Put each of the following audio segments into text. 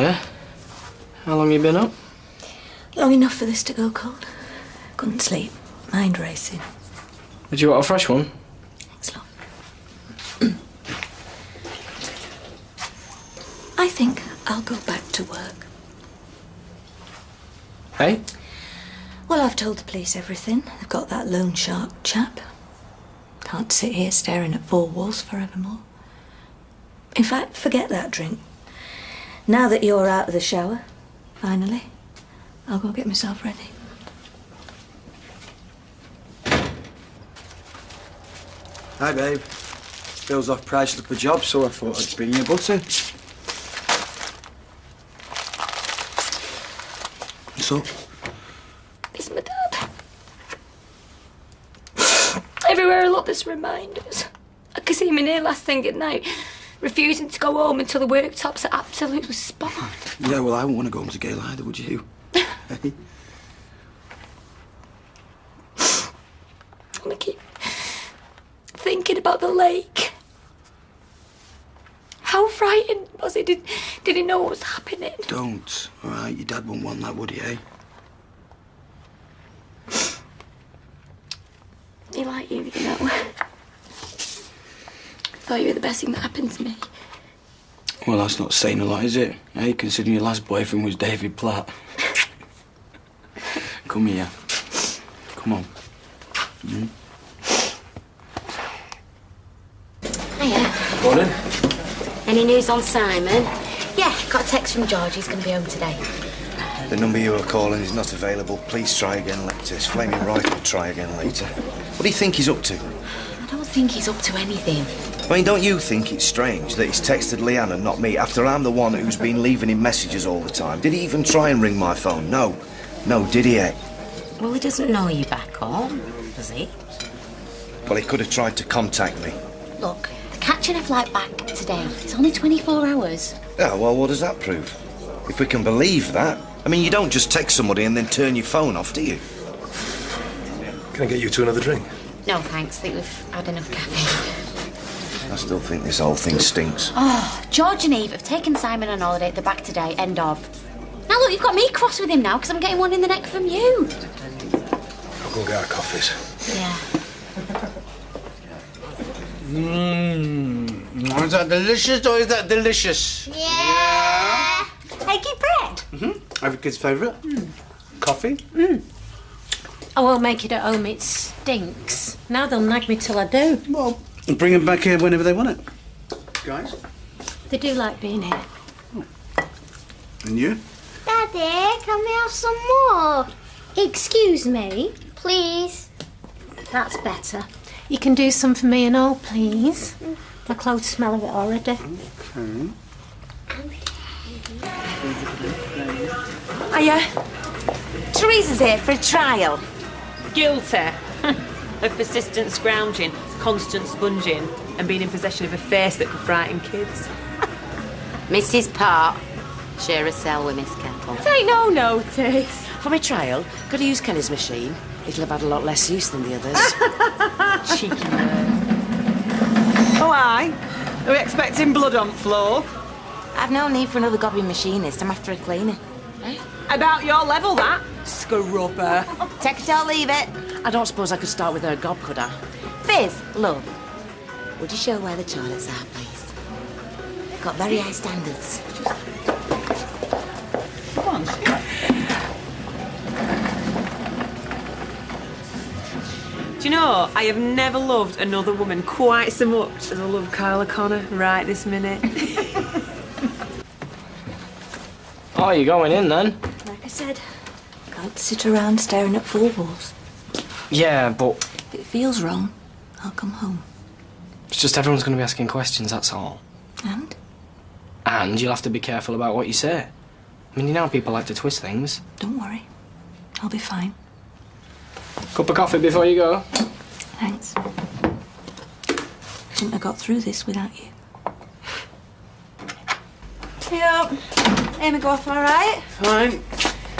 Hiya. How long you been up? Long enough for this to go cold. Couldn't sleep. Mind racing. Did you want a fresh one? Thanks, love. I think I'll go back to work. Hey? Well, I've told the police everything. They've got that loan shark chap. Can't sit here staring at four walls forevermore. In fact, forget that drink. Now that you're out of the shower, finally, I'll go get myself ready. Hi, babe. Bill's off price up a job, so I thought I'd bring you a butter. What's up? It's my dad. Everywhere I look, there's reminders. I can see him in here last thing at night, refusing to go home until the worktops are absolutely spot on. Yeah, well, I wouldn't want to go home to Gail either, would you? Hey? I keep thinking about the lake. How frightened was he? Did he know what was happening? Don't, all right? Your dad wouldn't want that, would he, eh? He like you know. Thought you were the best thing that happened to me. Well, that's not saying a lot, is it? Eh? Considering your last boyfriend was David Platt. Come here. Come on. Mm. Hiya. Morning. Any news on Simon? Yeah, got a text from George. He's going to be home today. The number you were calling is not available. Please try again later. It's flaming right to try again later. What do you think he's up to? I don't think he's up to anything. I mean, don't you think it's strange that he's texted Leanne and not me after I'm the one who's been leaving him messages all the time? Did he even try and ring my phone? No. No, did he, eh? Well, he doesn't know you're back home, does he? Well, he could have tried to contact me. Look, they're catching a flight back today. It's only 24 hours. Yeah, well, what does that prove? If we can believe that. I mean, you don't just text somebody and then turn your phone off, do you? Can I get you to another drink? No, thanks. I think we've had enough caffeine. I still think this whole thing stinks. Oh, George and Eve have taken Simon on holiday. They're back today. End of. Now, look, you've got me cross with him now because I'm getting one in the neck from you. I'll go and get our coffees. Yeah. Is that delicious or is that delicious? Yeah. Eggy bread. Every kid's favourite. Coffee. I won't make it at home, it stinks. Now they'll nag me till I do. Well, bring them back here whenever they want it. Guys? They do like being here. And you? Daddy, can we have some more? Excuse me? Please. That's better. You can do some for me and all, please. My clothes smell of it already. Okay. Hiya. Teresa's here for a trial. Guilty of persistent scrounging, constant sponging, and being in possession of a face that could frighten kids. Mrs. Parr, share a cell with Miss Kettle. Take no notice. For my trial, could I use Kenny's machine? It'll have had a lot less use than the others. Cheeky bird. Oh, aye? Are we expecting blood on floor? I've no need for another gobbing machinist. I'm after a cleaner. About your level, that. Scrubber. Take it or leave it. I don't suppose I could start with her gob, could I? Fizz, love, would you show where the toilets are, please? Got very high standards. Come on, do you know, I have never loved another woman quite so much as I love Carla Connor right this minute. Oh, you're going in then? Like I said, can't sit around staring at four walls. Yeah, but If it feels wrong, I'll come home. it's just everyone's going to be asking questions, that's all. And? And you'll have to be careful about what you say. I mean, you know how people like to twist things. Don't worry. I'll be fine. Cup of coffee before you go? Thanks. Couldn't have got through this without you. Yep. Amy go off all right? Fine.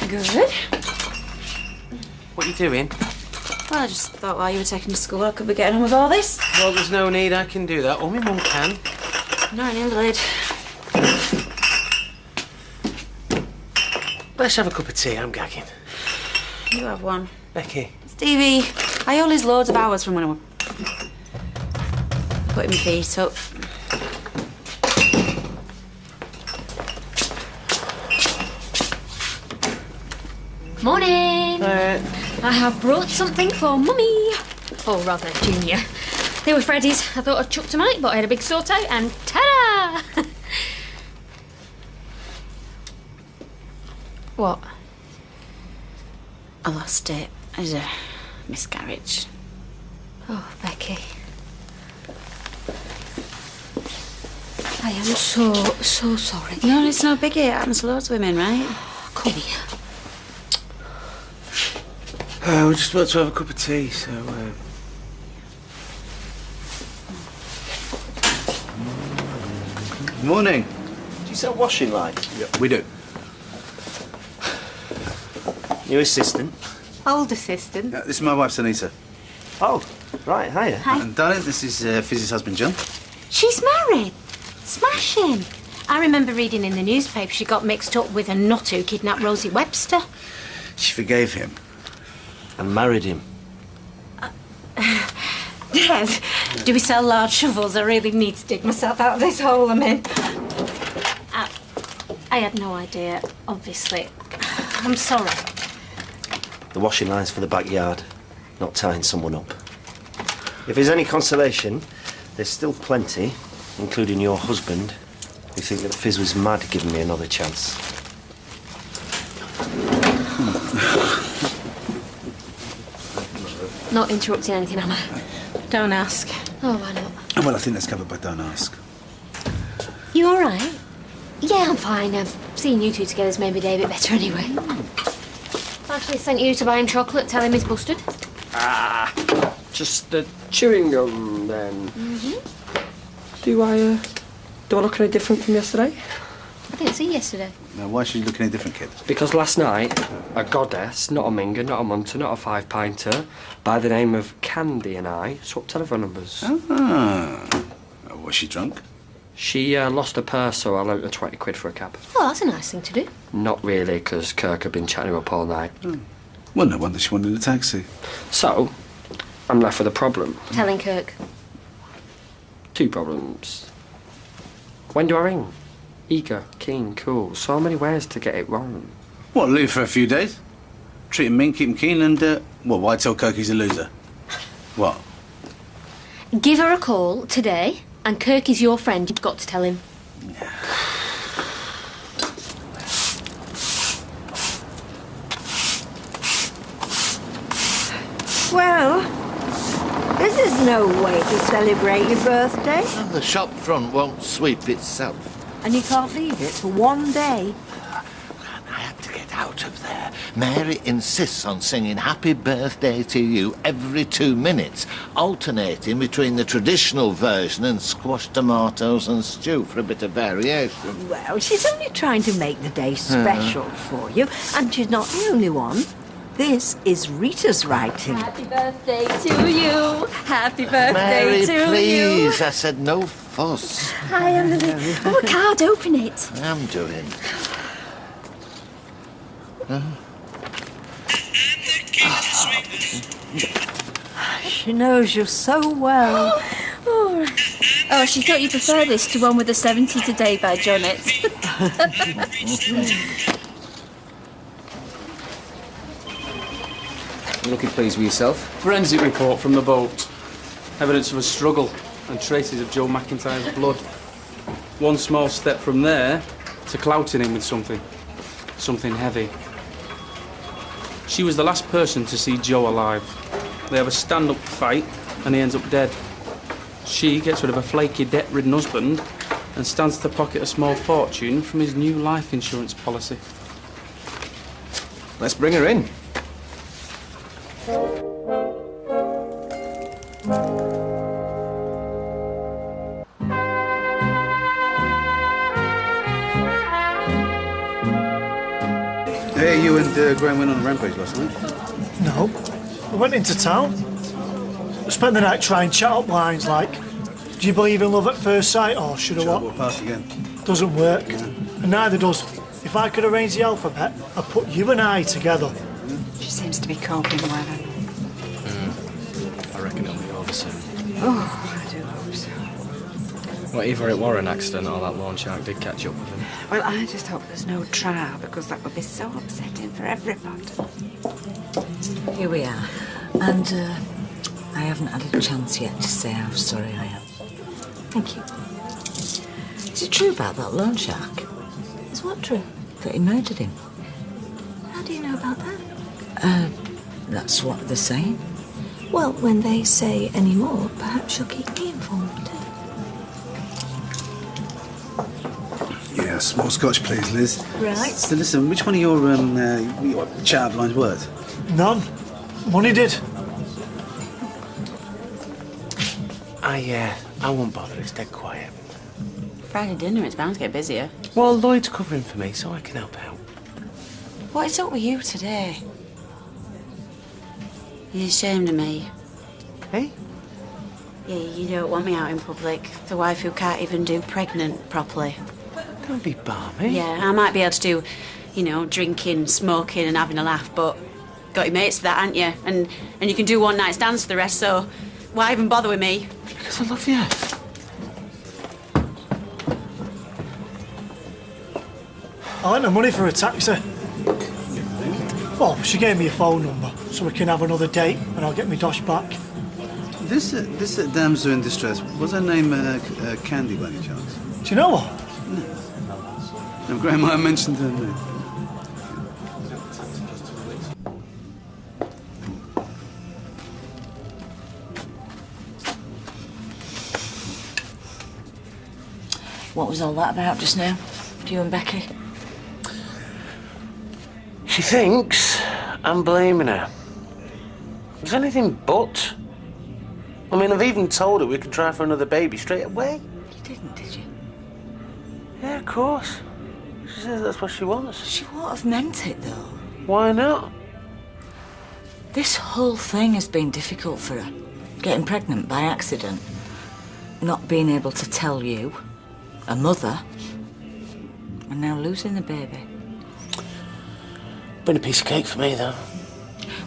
Good. What are you doing? Well, I just thought while you were taking to school, I could be getting on with all this. Well, there's no need. I can do that. Or my mum can. Not an invalid. Let's have a cup of tea, I'm gagging. You have one. Becky. Stevie, I always loads of hours from when I was putting my feet up. Morning! I have brought something for Mummy. Or rather, Junior. They were Freddy's. I thought I'd chuck them out, but I had a big sort out and ta-da! What? I lost it. I had a miscarriage. Oh, Becky. I am so sorry. No, it's no biggie. It happens to loads of women, right? Come here. We're just about to have a cup of tea, so... Morning. Do you sell washing lights? Yeah, we do. New assistant? Old assistant. This is my wife, Anita. Oh, right, hiya. Hi. And darling, this is Fizz's husband, John. She's married. Smashing. I remember reading in the newspaper she got mixed up with a nut who kidnapped Rosie Webster. She forgave him. And married him. Dad, do we sell large shovels? I really need to dig myself out of this hole I'm in. I had no idea, obviously. I'm sorry. The washing line's for the backyard, not tying someone up. If there's any consolation, there's still plenty, including your husband, who think that Fizz was mad giving me another chance. Not interrupting anything, am I? Don't ask. Oh, why not? Well, I think that's covered by Don't Ask. You all right? Yeah, I'm fine. Seeing you two together's made my day a bit better anyway. Actually sent you to buy him chocolate, tell him he's busted. Just the chewing gum, then. Do I look any different from yesterday? I didn't see you yesterday. Now, why should you look any different, kid? Because last night, a goddess, not a minger, not a munter, not a five-pinter, by the name of Candy and I swapped telephone numbers. Ah. Was she drunk? She lost her purse, so I lent her 20 quid for a cab. Oh, that's a nice thing to do. Not really, because Kirk had been chatting her up all night. Well, no wonder she wanted a taxi. So, I'm left with a problem. Telling Kirk. 2 problems. When do I ring? Eager, keen, cool. So many ways to get it wrong. What, leave for a few days? Treat him mean, keep him keen, and, why tell Kirk he's a loser? What? Give her a call today, and Kirk is your friend. You've got to tell him. Well, this is no way to celebrate your birthday. The shop front won't sweep itself. And you can't leave it for one day. I had to get out of there. Mary insists on singing Happy Birthday to You every 2 minutes, alternating between the traditional version and squashed tomatoes and stew for a bit of variation. Well, she's only trying to make the day special for you, and she's not the only one. This is Rita's writing. Happy birthday to you. Happy birthday Mary, to please, you. I said no fuss. Hi, Emily. Oh, I can't open it. I am doing. She knows you so well. Oh, she thought you prefer this to one with a 70 today by Jonet. You looking pleased with yourself? Forensic report from the boat. Evidence of a struggle and traces of Joe McIntyre's blood. One small step from there to clouting him with something heavy. She was the last person to see Joe alive. They have a stand-up fight and he ends up dead. She gets rid of a flaky, debt-ridden husband and stands to pocket a small fortune from his new life insurance policy. Let's bring her in. Hey, you and Graham went on a rampage last night? No. We went into town. Spent the night trying chat-up lines like, do you believe in love at first sight, or should I what? We'll pass again. Doesn't work. And neither does, if if I could arrange the alphabet, I'd put you and I together. She seems to be coping well. I reckon it'll be over soon. Oh, I do hope so. Well, either it were an accident or that loan shark did catch up with him. Well, I just hope there's no trial, because that would be so upsetting for everybody. Here we are. And I haven't had a chance yet to say how sorry I am. Thank you. Is it true about that loan shark? Is what true? That he murdered him? How do you know about that? That's what they're saying. Well, when they say any more, perhaps you'll keep me informed. Yes, more scotch, please, Liz. Right. So listen, which one of your chat lines worked? None. Money did. I won't bother. It's dead quiet. Friday dinner, it's bound to get busier. Well, Lloyd's covering for me, so I can help out. What is up with you today? You're ashamed of me. Hey? Yeah, you don't want me out in public. The wife who can't even do pregnant properly. Don't be balmy. Yeah, I might be able to do, you know, drinking, smoking and having a laugh, but got your mates for that, ain't you? And you can do one night stands for the rest, so why even bother with me? Because I love you. I lent her money for a taxi. Well, she gave me a phone number so we can have another date and I'll get my dosh back. This damsel in distress, was her name Candy by any chance? Do you know what? No, Graham might have mentioned her name. What was all that about just now? You and Becky? She thinks I'm blaming her. It's anything but. I mean, I've even told her we could try for another baby straight away. You didn't, did you? Yeah, of course. She says that's what she wants. She won't have meant it, though. Why not? This whole thing has been difficult for her. Getting pregnant by accident. Not being able to tell you, a mother, and now losing the baby. Been a piece of cake for me, though.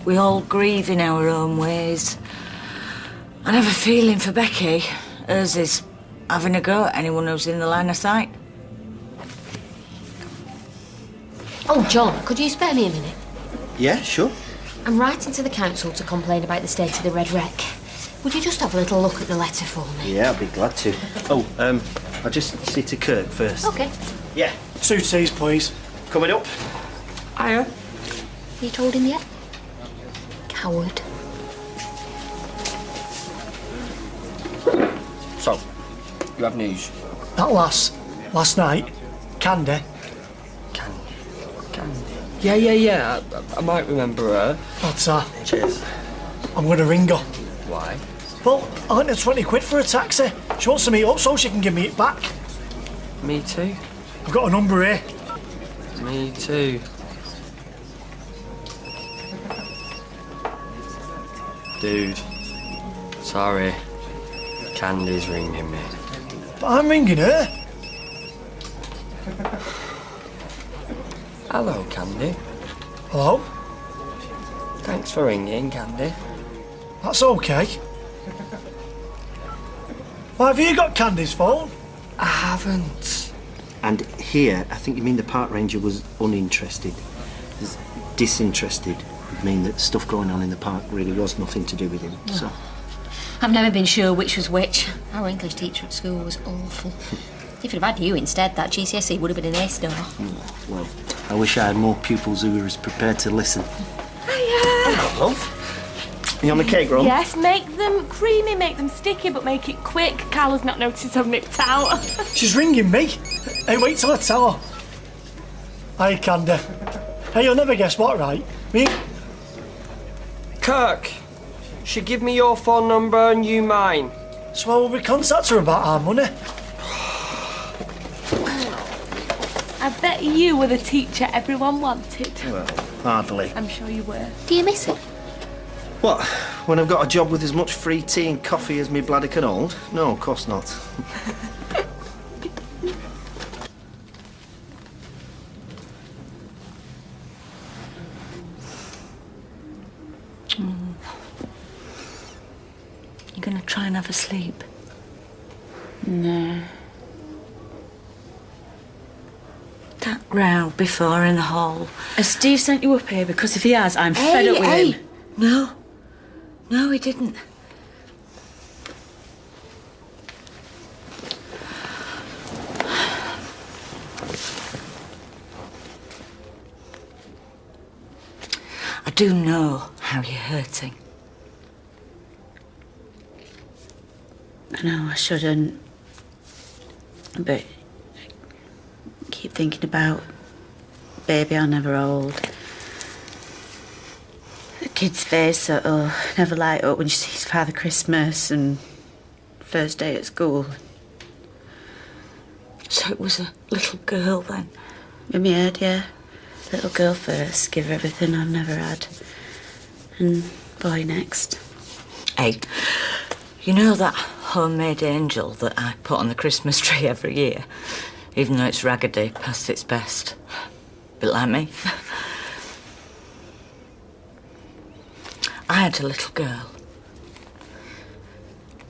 We all grieve in our own ways. I have a feeling for Becky. Hers is having a go at anyone who's in the line of sight. Oh, John, could you spare me a minute? Yeah, sure. I'm writing to the council to complain about the state of the Red Wreck. Would you just have a little look at the letter for me? Yeah, I'll be glad to. Oh, I'll just see to Kirk first. Okay. Yeah. 2 teas, please. Coming up. Hiya. You told him yet? Coward. So, you have news? That last night, Candy. Candy. Yeah. I might remember her. But, Cheers. I'm going to ring her. Why? Well, I lent her 20 quid for a taxi. She wants to meet up so she can give me it back. Me too. I've got a number here. Me too. Dude, sorry. Candy's ringing me. But I'm ringing her. Hello, Candy. Hello? Thanks for ringing, Candy. That's okay. Why have you got Candy's phone? I haven't. And here, I think you mean the park ranger was uninterested. Disinterested would mean that stuff going on in the park really was nothing to do with him. So. I've never been sure which was which. Our English teacher at school was awful. If you'd have had you instead, that GCSE would have been an A-star. Well, I wish I had more pupils who were as prepared to listen. Hiya! Hello, love. You on the cake run? Yes, make them creamy, make them sticky, but make it quick. Carla's not noticed I've nipped out. She's ringing me. Hey, wait till I tell her. Hi, Candy. Hey, you'll never guess what, right? Me? Kirk, she give me your phone number and you mine. So how will we contact her about our money? I bet you were the teacher everyone wanted. Well, hardly. I'm sure you were. Do you miss it? What? When I've got a job with as much free tea and coffee as my bladder can hold? No, of course not. can have a sleep? No. That row before in the hall. Has Steve sent you up here? Because if he has, I'm fed up with him. No. No, he didn't. I do know how you're hurting. I know I shouldn't, but I keep thinking about baby I'll never hold. The kid's face that'll never light up when she sees Father Christmas and first day at school. So it was a little girl then? In my head, yeah. Little girl first, give her everything I've never had. And boy next. Hey, you know that homemade angel that I put on the Christmas tree every year? Even though it's raggedy past its best. Bit like me. I had a little girl.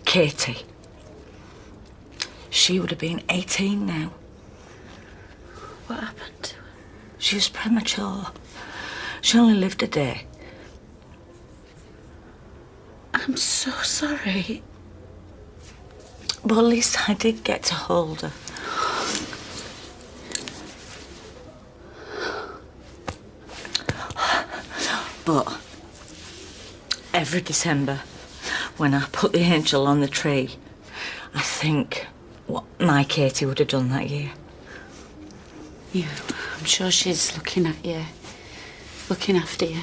Katie. She would have been 18 now. What happened to her? She was premature. She only lived a day. I'm so sorry. But at least I did get to hold her. But every December, when I put the angel on the tree, I think what my Katie would have done that year. Yeah, I'm sure she's looking at you, looking after you.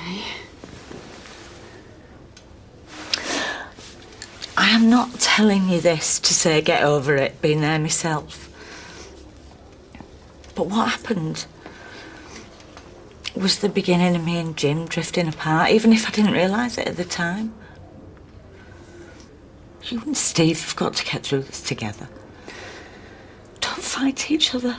I am not telling you this to say get over it, been there myself. But what happened was the beginning of me and Jim drifting apart, even if I didn't realise it at the time. You and Steve have got to get through this together. Don't fight each other.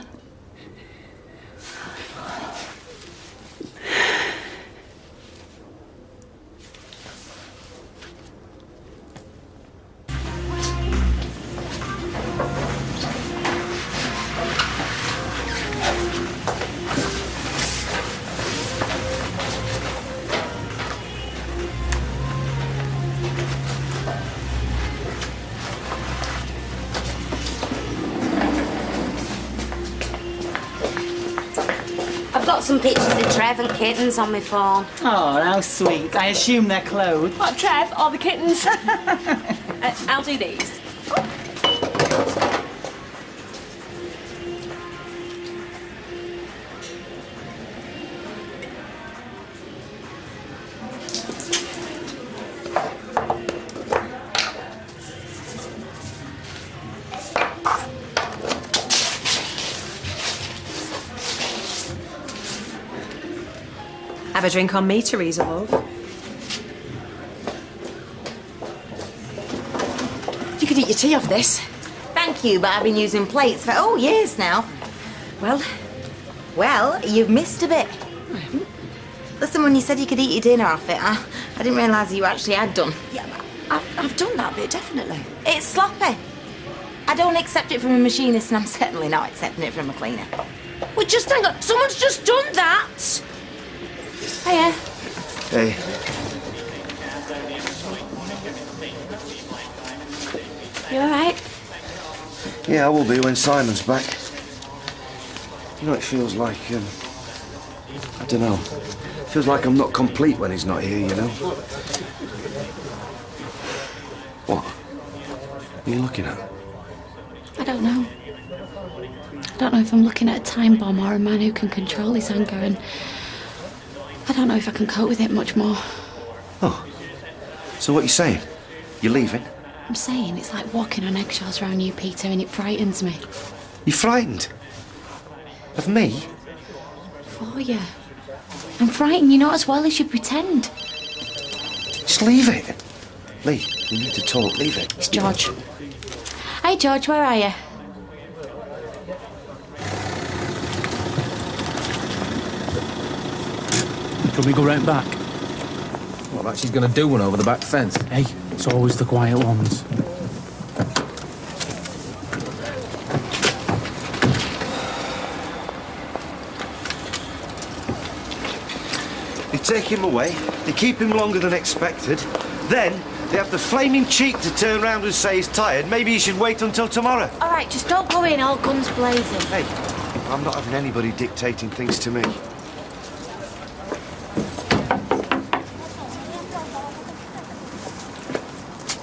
I've got some pictures of Trev and kittens on my phone. Oh, how sweet. I assume they're clothed. What, Trev, or the kittens? I'll do these. Have a drink on me, Teresa, love. You could eat your tea off this. Thank you, but I've been using plates for, years now. Well, you've missed a bit. Listen, when you said you could eat your dinner off it, I didn't realise you actually had done. Yeah, I've done that bit, definitely. It's sloppy. I don't accept it from a machinist, and I'm certainly not accepting it from a cleaner. Well, just hang on. Someone's just done that. Hiya. Hey. You all right? Yeah, I will be when Simon's back. You know, it feels like, I don't know. It feels like I'm not complete when he's not here, you know? What? What are you looking at? I don't know. I don't know if I'm looking at a time bomb or a man who can control his anger, and I don't know if I can cope with it much more. Oh. So what are you saying? You're leaving? I'm saying it's like walking on eggshells around you, Peter, and it frightens me. You're frightened? Of me? For you. I'm frightened, you know, as well as you pretend. Just leave it. Lee, we need to talk. Leave it. It's George. Hey, George, where are you? Can we go round back? What, like she's going to do one over the back fence? Hey, it's always the quiet ones. take him away, they keep him longer than expected, then they have the flaming cheek to turn round and say he's tired. Maybe he should wait until tomorrow. All right, just don't go in all guns blazing. Hey, I'm not having anybody dictating things to me.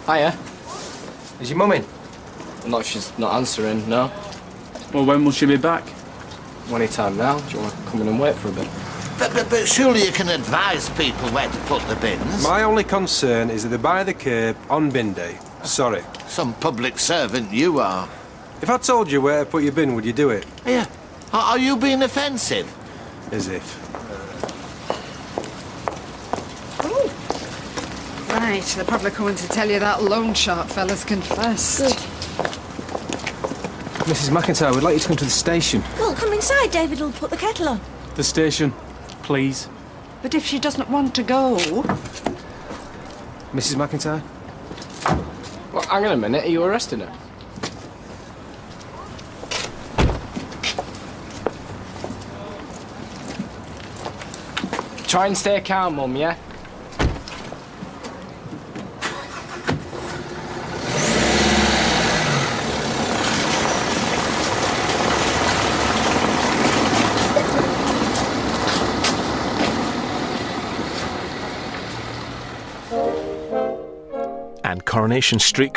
Hiya. Is your mum in? Not, she's not answering, no. Well, when will she be back? Any time now. Do you want to come in and wait for a bit? But surely you can advise people where to put the bins. My only concern is that they're by the curb on bin day. Sorry. Some public servant you are. If I told you where to put your bin, would you do it? Yeah. Are you being offensive? As if. Right, they're probably coming to tell you that loan shark fella's confessed. Good. Mrs. McIntyre, we'd like you to come to the station. Well, come inside. David will put the kettle on. The station, please. But if she doesn't want to go... Mrs. McIntyre? Well, hang on a minute. Are you arresting her? Try and stay calm, Mum, yeah? And Coronation Street